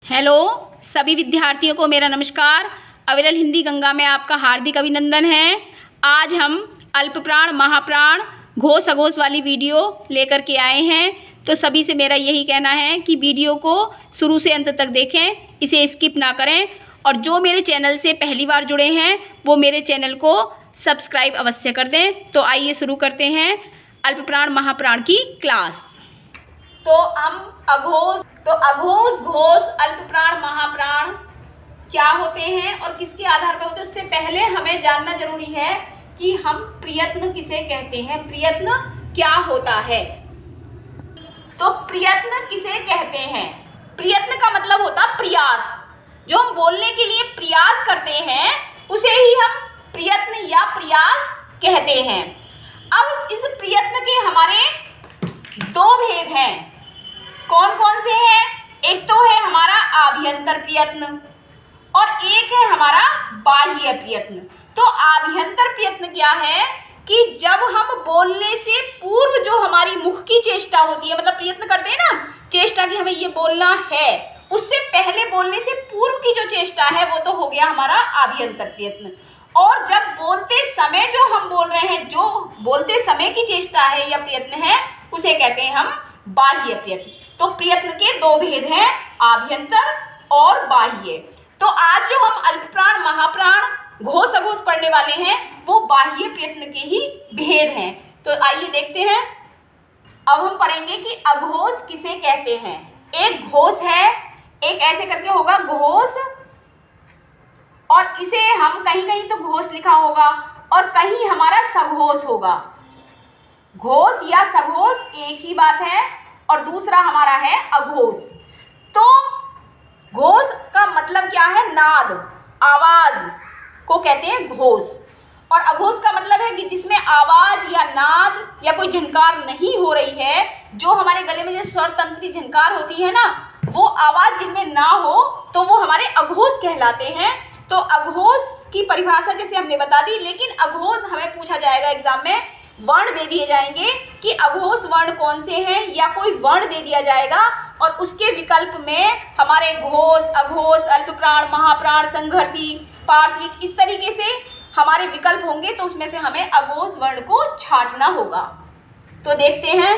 Hello सभी विद्यार्थियों को मेरा नमस्कार। अविरल हिंदी गंगा में आपका हार्दिक अभिनंदन है। आज हम अल्पप्राण महाप्राण घोष अघोष वाली वीडियो लेकर के आए हैं। तो सभी से मेरा यही कहना है कि वीडियो को शुरू से अंत तक देखें, इसे स्किप ना करें। और जो मेरे चैनल से पहली बार जुड़े हैं वो मेरे चैनल को सब्सक्राइब अवश्य कर दें। तो आइए शुरू करते हैं अल्पप्राण महाप्राण की क्लास। तो हम अघोष घोष अल्पप्राण महाप्राण क्या होते हैं और किसके आधार पर होते हैं, उससे पहले हमें जानना जरूरी है कि हम प्रयत्न किसे कहते हैं, प्रयत्न क्या होता है। तो प्रयत्न किसे कहते हैं? प्रयत्न का मतलब होता प्रयास। जो हम बोलने के लिए प्रयास करते हैं उसे ही हम प्रयत्न या प्रयास कहते हैं। अब इस प्रयत्न के हमारे दो भेद हैं। कौन कौन से हैं? एक तो है हमारा आभ्यंतर प्रयत्न और एक है हमारा बाह्य प्रयत्न। तो आभ्यंतर प्रयत्न क्या है कि जब हम बोलने से पूर्व जो हमारी मुख की चेष्टा होती है, मतलब प्रयत्न करते हैं ना, चेष्टा की हमें ये बोलना है, उससे पहले बोलने से पूर्व की जो चेष्टा है वो तो हो गया हमारा आभ्यंतर प्रयत्न। और जब बोलते समय जो हम बोल रहे हैं, जो बोलते समय की चेष्टा है या प्रयत्न है, उसे कहते हैं हम बाह्य प्रयत्न। तो प्रयत्न के दो भेद हैं, आभ्यंतर और बाह्य। तो आज जो हम अल्पप्राण महाप्राण घोष अघोष पढ़ने वाले हैं वो बाह्य प्रयत्न के ही भेद हैं। तो आइए देखते हैं। अब हम पढ़ेंगे कि अघोष किसे कहते हैं। एक घोष है, एक ऐसे करके होगा घोष, और इसे हम कहीं कहीं तो घोष लिखा होगा और कहीं हमारा सघोष होगा। घोष या सघोष एक ही बात है और दूसरा हमारा है अघोष। तो घोष का मतलब क्या है? नाद, आवाज को कहते हैं घोष। और अघोष का मतलब है कि जिसमें आवाज या नाद या कोई झनकार नहीं हो रही है। जो हमारे गले में जो स्वर तंत्र की झनकार होती है ना, वो आवाज जिनमें ना हो तो वो हमारे अघोष कहलाते हैं। तो अघोष की परिभाषा जैसे हमने बता दी, लेकिन अघोष हमें पूछा जाएगा एग्जाम में, वर्ण दे दिए जाएंगे कि अघोष वर्ण कौन से हैं, या कोई वर्ण दे दिया जाएगा और उसके विकल्प में हमारे घोष, अघोष, अल्पप्राण, महाप्राण, संघर्षी, पार्श्विक, इस तरीके से हमारे विकल्प होंगे। तो उसमें से हमें अघोष वर्ण को छांटना होगा। तो देखते हैं।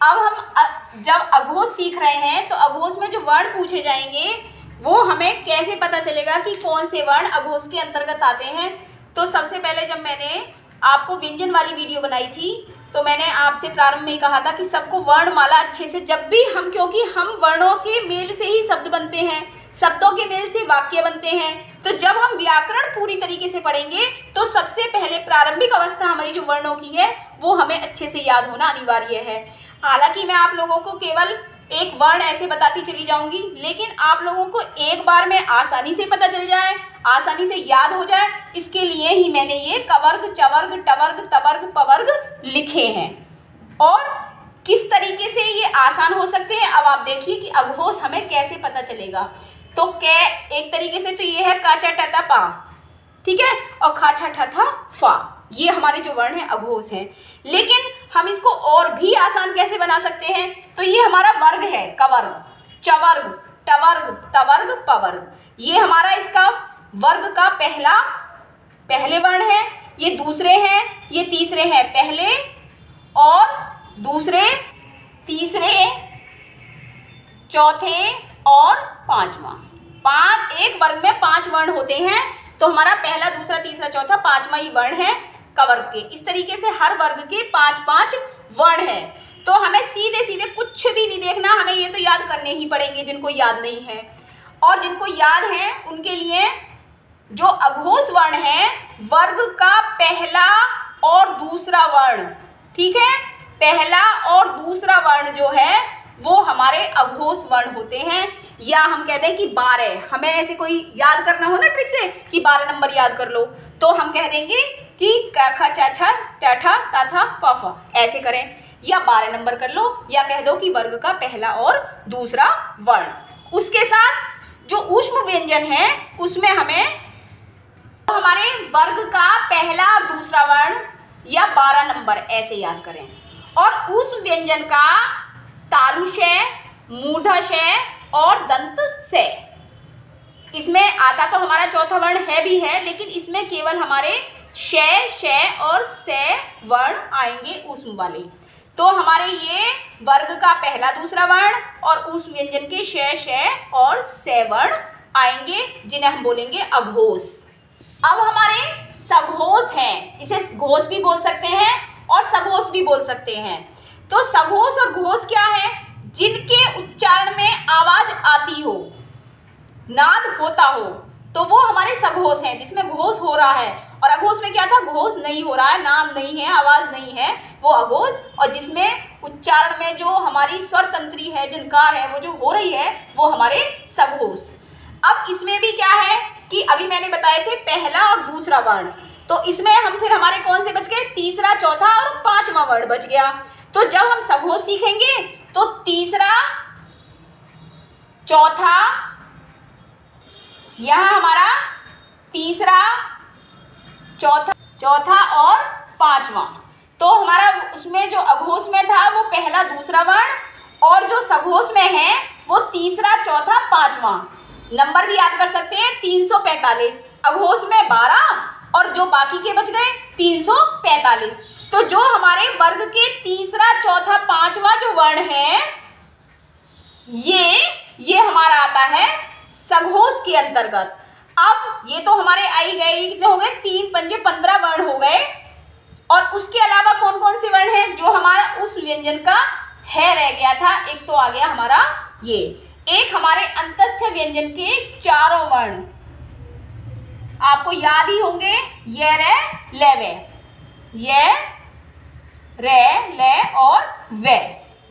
अब हम जब अघोष सीख रहे हैं तो अघोष में जो वर्ण पूछे जाएंगे वो हमें कैसे पता चलेगा कि कौन से वर्ण अघोष के अंतर्गत आते हैं। तो सबसे पहले जब मैंने आपको व्यंजन वाली वीडियो बनाई थी तो मैंने आपसे प्रारंभ में ही कहा था कि सबको वर्णमाला अच्छे से, जब भी हम, क्योंकि हम वर्णों के मेल से ही शब्द बनते हैं, शब्दों के मेल से वाक्य बनते हैं। तो जब हम व्याकरण पूरी तरीके से पढ़ेंगे तो सबसे पहले प्रारंभिक अवस्था हमारी जो वर्णों की है वो हमें अच्छे से याद होना अनिवार्य है। हालांकि मैं आप लोगों को केवल एक वर्ण ऐसे बताती चली जाऊंगी, लेकिन आप लोगों को एक बार में आसानी से पता चल जाए, आसानी से याद हो जाए, इसके लिए ही मैंने ये कवर्ग, चवर्ग, टवर्ग, तवर्ग, पवर्ग लिखे हैं। और किस तरीके से ये आसान हो सकते हैं अब आप देखिए कि अघोष हमें कैसे पता चलेगा। तो कै एक तरीके से तो ये है का चा टा ता पा, ठीक है, और खा छा ठा था फा, ये हमारे जो वर्ण है अघोष हैं। लेकिन हम इसको और भी आसान कैसे बना सकते हैं? तो ये हमारा वर्ग है, कवर्ग, चवर्ग, टवर्ग, तवर्ग, पवर्ग। ये हमारा इसका वर्ग का पहले वर्ण है, ये दूसरे हैं, ये तीसरे हैं, पहले और दूसरे, तीसरे, चौथे और पांचवा। एक वर्ग में 5 वर्ण होते हैं। तो हमारा पहला, दूसरा, तीसरा, चौथा, पांचवा ही वर्ण है कवर्ग के। इस तरीके से हर वर्ग के 5-5 वर्ण हैं। तो हमें सीधे सीधे कुछ भी नहीं देखना, हमें ये तो याद करने ही पड़ेंगे जिनको याद नहीं है। और जिनको याद है उनके लिए जो अघोष वर्ण है, वर्ग का पहला और दूसरा वर्ण, ठीक है, पहला और दूसरा वर्ण जो है वो हमारे अघोष वर्ण होते हैं। या हम कहते हैं कि 12, हमें ऐसे कोई याद करना हो ना ट्रिक से कि 12 नंबर याद कर लो, तो हम कह देंगे कि क ख छ छ ट ठ ता था प फ, ऐसे करें। या 12 नंबर कर लो, या कह दो कि वर्ग का पहला और दूसरा वर्ण। उसके साथ जो ऊष्म व्यंजन है उसमें हमें हमारे वर्ग का पहला और दूसरा वर्ण या 12 नंबर ऐसे याद करें। और ऊष्म व्यंजन का तालुशय, मूर्धशय और दंत से। इसमें आता तो हमारा चौथा वर्ण है भी है, लेकिन इसमें केवल हमारे श और से वर्ण आएंगे ऊष्म वाले। तो हमारे ये वर्ग का पहला दूसरा वर्ण और उस व्यंजन के श और से वर्ण आएंगे, जिन्हें हम बोलेंगे अघोष। अब हमारे सघोष हैं, इसे घोष भी बोल सकते हैं और सघोष भी बोल सकते हैं। तो सघोष और घोष क्या है? जिनके उच्चारण में आवाज आती हो, नाद होता हो, तो वो हमारे सघोष हैं, जिसमें घोष हो रहा है। और अघोष में क्या था? घोष नहीं हो रहा है, नाद नहीं है, आवाज नहीं है, वो अघोष। और जिसमें उच्चारण में जो हमारी स्वर तंत्री है, झनकार है, वो जो हो रही है, वो हमारे सघोष। अब इसमें भी क्या है कि अभी मैंने बताए थे पहला और दूसरा वर्ण, तो इसमें हम फिर हमारे कौन से बच गए? तीसरा, चौथा और पांचवा वर्ण बच गया। तो जब हम सघोष सीखेंगे तो तीसरा, चौथा, यहां हमारा तीसरा, चौथा और पांचवा, तो हमारा उसमें जो अघोष में था वो पहला दूसरा वर्ण, और जो सघोष में है वो तीसरा, चौथा, पांचवा। नंबर भी याद कर सकते हैं, 345। अघोष में 12 और जो बाकी के बच गए 345। तो जो हमारे वर्ग के तीसरा, चौथा, पांचवा जो वर्ण है, ये हमारा आता है सघोष के अंतर्गत। अब ये तो हमारे आई गए, कितने हो गए? 3 पंजे 15 वर्ण हो गए। और उसके अलावा कौन कौन से वर्ण हैं जो हमारा उस व्यंजन का है रह गया था? एक तो आ गया हमारा ये, एक हमारे अंतस्थ व्यंजन के चारों वर्ण आपको याद ही होंगे, ये रे ले वे, ये रे ले और वे।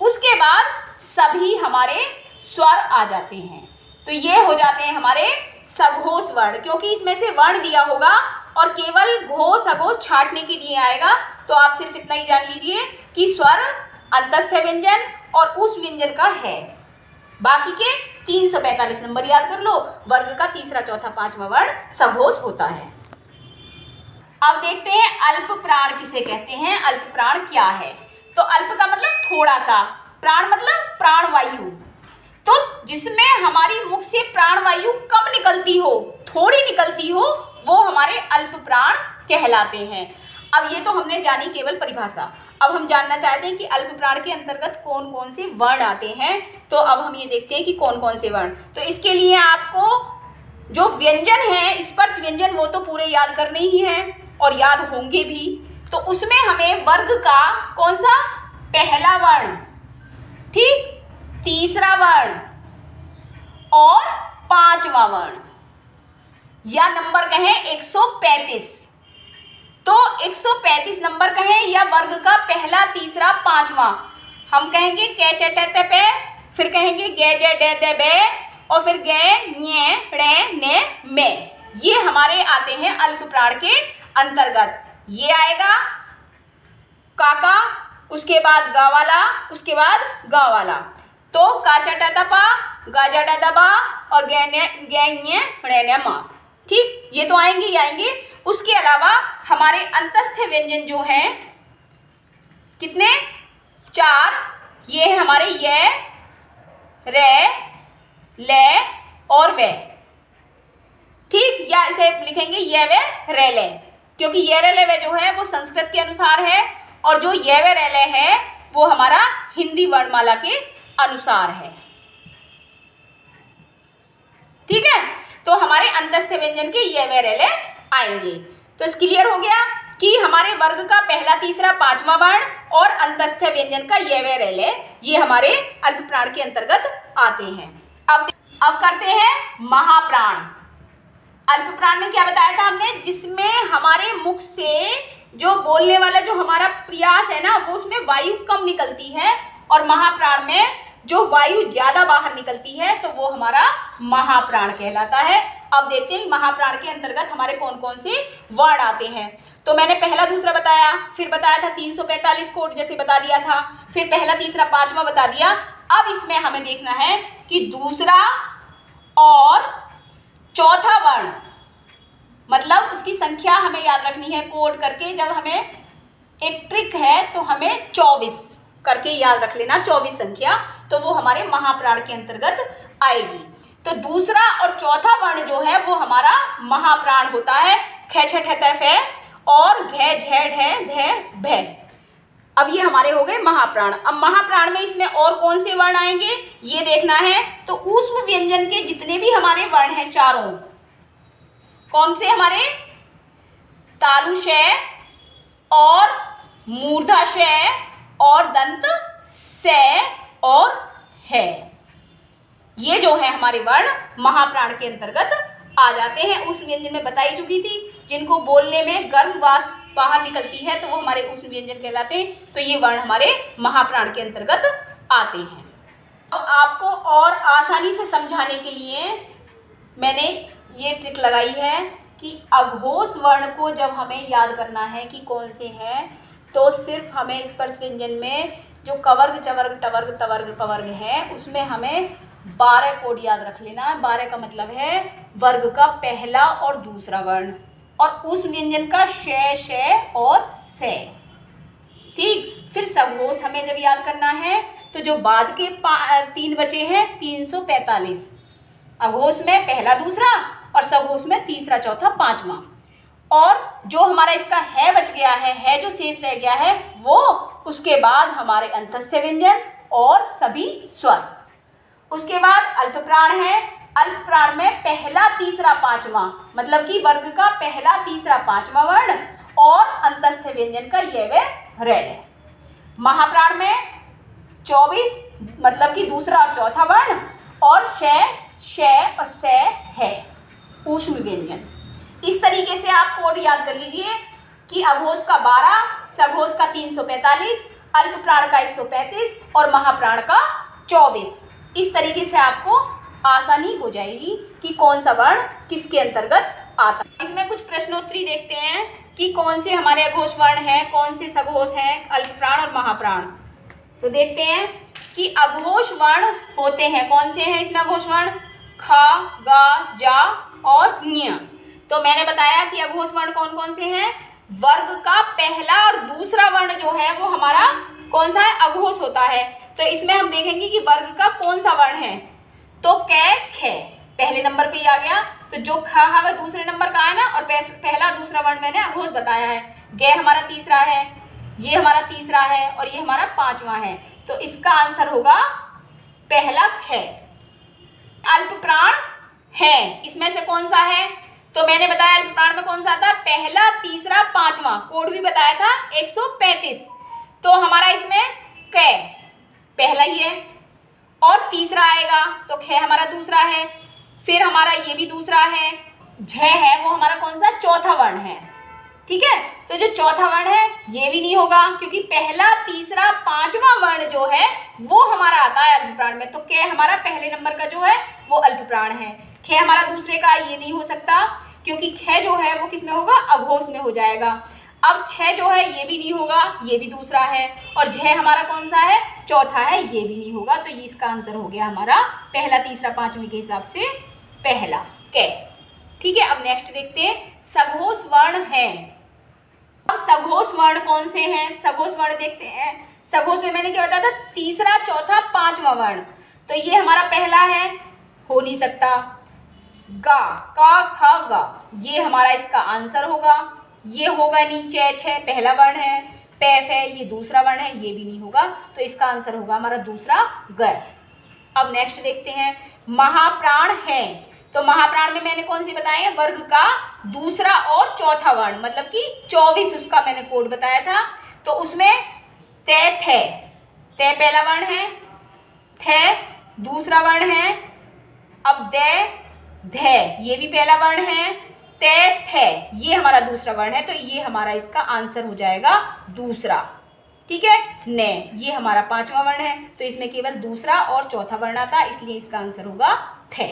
उसके बाद सभी हमारे स्वर आ जाते हैं, तो ये हो जाते हैं हमारे सघोष वर्ण, क्योंकि इसमें से वर्ण दिया होगा और केवल घोष अघोष छांटने के लिए आएगा। तो आप सिर्फ इतना ही जान लीजिए कि स्वर अंतस्थ व्यंजन और उस व्यंजन का है। बाकी के 345 नंबर याद कर लो। वर्ग का तीसरा, चौथा, पांचवा वर्ण सघोष होता है। अब देखते हैं अल्प प्राण किसे कहते हैं। अल्प प्राण क्या है? तो अल्प का मतलब थोड़ा सा, प्राण मतलब प्राणवायु। तो जिसमें हमारी मुख से प्राणवायु कम निकलती हो, थोड़ी निकलती हो, वो हमारे अल्प प्राण कहलाते हैं। अब ये तो हमने जानी केवल परिभाषा। अब हम जानना चाहते हैं कि अल्प प्राण के अंतर्गत कौन कौन से वर्ण आते हैं। तो अब हम ये देखते हैं कि कौन कौन से वर्ण। तो इसके लिए आपको जो व्यंजन है, स्पर्श व्यंजन, वो तो पूरे याद करने ही हैं और याद होंगे भी। तो उसमें हमें वर्ग का कौन सा? पहला वर्ण, ठीक, तीसरा वर्ण और पांचवा वर्ण, या नंबर कहें 135। तो 135 नंबर कहें या वर्ग का पहला, तीसरा, पांचवा। हम कहेंगे कै चटे पे, फिर कहेंगे गे जे डे दे बे, और फिर गे न्ये रे ने में। ये हमारे आते हैं अल्प प्राण के अंतर्गत। ये आएगा काका, उसके बाद गा वाला, उसके बाद गा वाला। तो का चटा दपा, गा जटा दबा और गे न्ये रे ने मा। ठीक, ये तो आएंगे ही आएंगे। उसके अलावा हमारे अंतस्थ व्यंजन जो हैं कितने? 4। ये है हमारे ये, रे, ले और वे। ठीक, या इसे लिखेंगे ये वे रे ले, क्योंकि ये रे ले वे जो है वो संस्कृत के अनुसार है और जो ये वे रे ले है वो हमारा हिंदी वर्णमाला के अनुसार है। ठीक है, तो हमारे अंतस्थ व्यंजन के ये वे रे ले आएंगे। तो इस क्लियर हो गया कि हमारे वर्ग का पहला, तीसरा, पांचवा वर्ण और अंतस्थ व्यंजन का ये वे रे ले, ये हमारे अल्प प्राण के अंतर्गत आते हैं। अब करते हैं महाप्राण। अल्प प्राण में क्या बताया था हमने? जिसमें हमारे मुख से जो बोलने वाला जो हमारा प्रयास है ना, वो उसमें वायु कम निकलती है, और महाप्राण में जो वायु ज्यादा बाहर निकलती है, तो वो हमारा महाप्राण कहलाता है। अब देखते हैं महाप्राण के अंतर्गत हमारे कौन कौन से वर्ण आते हैं। तो मैंने पहला, दूसरा बताया, फिर बताया था 345 कोड जैसे बता दिया था, फिर पहला, तीसरा, पांचवा बता दिया। अब इसमें हमें देखना है कि दूसरा और चौथा वर्ण, मतलब उसकी संख्या हमें याद रखनी है कोड करके। जब हमें एक ट्रिक है तो हमें 24 करके याद रख लेना, 24 संख्या, तो वो हमारे महाप्राण के अंतर्गत आएगी। तो दूसरा और चौथा वर्ण जो है वो हमारा महाप्राण होता है। ख छ ठ त फ और घ झ ढ ध भ। अब ये हमारे हो गए महाप्राण। अब महाप्राण में इसमें और कौन से वर्ण आएंगे ये देखना है। तो ऊष्म व्यंजन के जितने भी हमारे वर्ण हैं चारों, कौन से हमारे, तालुशय और मूर्धाशय और दंत स और है, ये जो है हमारे वर्ण महाप्राण के अंतर्गत आ जाते हैं। उस व्यंजन में बताई चुकी थी, जिनको बोलने में गर्म वाष्प बाहर निकलती है तो वो हमारे उस व्यंजन कहलाते हैं। तो ये वर्ण हमारे महाप्राण के अंतर्गत आते हैं। अब आपको और आसानी से समझाने के लिए मैंने ये ट्रिक लगाई है कि अघोष वर्ण को जब हमें याद करना है कि कौन से हैं, तो सिर्फ हमें स्पर्श व्यंजन में जो कवर्ग चवर्ग टवर्ग तवर्ग पवर्ग है उसमें हमें 12 कोड याद रख लेना है। 12 का मतलब है वर्ग का पहला और दूसरा वर्ण, और उस व्यंजन का श और से। ठीक, फिर सघोष हमें जब याद करना है तो जो बाद के 3 बचे हैं 345, अघोष में पहला दूसरा और सघोष में तीसरा चौथा पांचवा। और जो हमारा इसका है बच गया है जो शेष रह गया है वो उसके बाद हमारे अंतस्थ व्यंजन और सभी स्वर। उसके बाद अल्प प्राण है। अल्प प्राण में पहला तीसरा पांचवा, मतलब कि वर्ग का पहला तीसरा पांचवा वर्ण और अंतस्थ व्यंजन का ये वे रेल है। महाप्राण में 24, मतलब कि दूसरा और चौथा वर्ण और श और स है ऊष्म व्यंजन। इस तरीके से आप कोड याद कर लीजिए कि अघोष का 12, सघोष का 345, अल्प प्राण का 135 और महाप्राण का 24। इस तरीके से आपको आसानी हो जाएगी कि कौन सा वर्ण किसके अंतर्गत आता है। इसमें कुछ प्रश्नोत्तरी देखते हैं कि कौन से हमारे अघोष वर्ण हैं, कौन से सघोष हैं, अल्प प्राण और महाप्राण। तो देखते हैं कि अघोष वर्ण होते हैं, कौन से हैं इसमें अघोष वर्ण, खा, गा, जा और ञ। तो मैंने बताया कि अघोष वर्ण कौन कौन से हैं। वर्ग का पहला और दूसरा वर्ण जो है वो हमारा कौन सा है, अघोष होता है। तो इसमें हम देखेंगे कि वर्ग का कौन सा वर्ण है। तो कै खे पहले नंबर पे ही आ गया। तो जो ख है वह दूसरे नंबर का है ना, और पहला और दूसरा वर्ण मैंने अघोष बताया है। गे हमारा तीसरा है, ये हमारा तीसरा है और ये हमारा पांचवा है। तो इसका आंसर होगा पहला ख। अल्प प्राण है, इसमें से कौन सा है। तो मैंने बताया अल्प प्राण में कौन सा था, पहला तीसरा पांचवा, कोड भी बताया था 135। तो हमारा इसमें कै पहला ही है और तीसरा आएगा तो ख हमारा दूसरा है, फिर हमारा ये भी दूसरा है, झ है वो हमारा कौन सा, चौथा वर्ण है। ठीक है, तो जो चौथा वर्ण है ये भी नहीं होगा, क्योंकि पहला तीसरा पांचवा वर्ण जो है वो हमारा आता है अल्प प्राण में। तो क हमारा पहले नंबर का जो है वो अल्प प्राण है। ख हमारा दूसरे का, ये नहीं हो सकता क्योंकि ख जो है वो किस में होगा, अघोष में हो जाएगा। अब छ जो है ये भी नहीं होगा, ये भी दूसरा है। और झ हमारा कौन सा है, चौथा है, ये भी नहीं होगा। तो ये इसका आंसर हो गया हमारा पहला तीसरा पांचवें के हिसाब से पहला कै। ठीक है, अब नेक्स्ट देखते हैं सघोष वर्ण है। अब सघोष वर्ण कौन से हैं, सघोष वर्ण देखते हैं। सघोष में मैंने क्या बताया था, तीसरा चौथा पांचवा वर्ण। तो ये हमारा पहला है, हो नहीं सकता। गा, का ख गा, ये हमारा इसका आंसर होगा। ये होगा नहीं, च छ पहला वर्ण है, पैफ है ये दूसरा वर्ण है, ये भी नहीं होगा। तो इसका आंसर होगा हमारा दूसरा ग। अब नेक्स्ट देखते हैं महाप्राण है। तो महाप्राण में मैंने कौन सी बताए हैं, वर्ग का दूसरा और चौथा वर्ण, मतलब कि 24 उसका मैंने कोड बताया था। तो उसमें ते थे, ते पहला वर्ण है, थे दूसरा वर्ण है, अब दे धे ये भी पहला वर्ण है, ते थे ये हमारा दूसरा वर्ण है। तो ये हमारा इसका आंसर हो जाएगा दूसरा। ठीक है, ने ये हमारा पांचवा वर्ण है, तो इसमें केवल दूसरा और चौथा वर्ण आता है, इसलिए इसका आंसर होगा थे।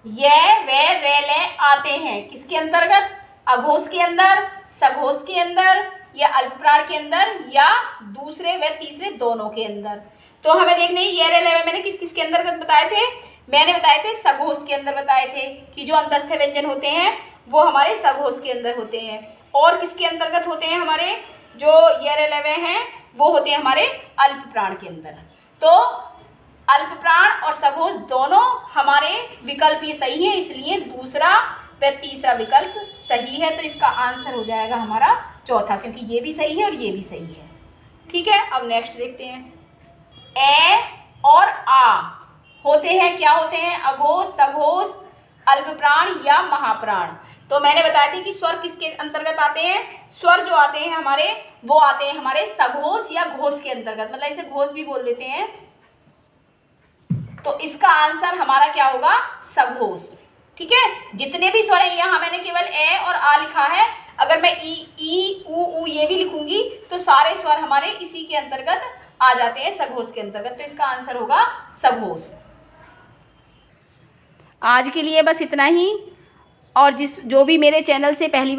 ये वे रे ले आते हैं किसके अंतर्गत, अघोष के अंदर, सघोष के अंदर, या अल्पप्राण के अंदर, या दूसरे व तीसरे दोनों के अंदर। तो हमें देखने ये रे ले मैंने किस किस के अंतर्गत बताए थे, मैंने बताए थे सघोष के अंदर बताए थे कि जो अंतस्थ व्यंजन होते हैं वो हमारे सघोष के अंदर होते हैं। और किसके अंतर्गत होते हैं, हमारे जो ये रे लेवे हैं वो होते हैं हमारे अल्प प्राण के अंदर। तो अल्प प्राण और सघोष दोनों हमारे विकल्प ये सही है, इसलिए दूसरा व तीसरा विकल्प सही है। तो इसका आंसर हो जाएगा हमारा चौथा, क्योंकि ये भी सही है और ये भी सही है। ठीक है, अब नेक्स्ट देखते हैं। ए और आ होते हैं, क्या होते हैं? अघोष, सघोष, अल्प प्राण या महाप्राण। तो मैंने बताया था कि स्वर किसके अंतर्गत आते हैं? स्वर जो आते हैं हमारे, वो आते हैं हमारे सघोष या घोष के अंतर्गत, मतलब इसे घोष भी बोल देते हैं। तो इसका आंसर हमारा क्या होगा? सघोष। ठीक है, जितने भी स्वर हैं, यहाँ मैंने केवल ए और आ लिखा है, अगर मैं ई ऊ ये भी लिखूंगी तो सारे स्वर हमारे इसी के अंतर्गत आ जाते हैं, सघोष के अंतर्गत। तो इसका आंसर होगा सघोष। आज के लिए बस इतना ही, और जो भी मेरे चैनल से पहली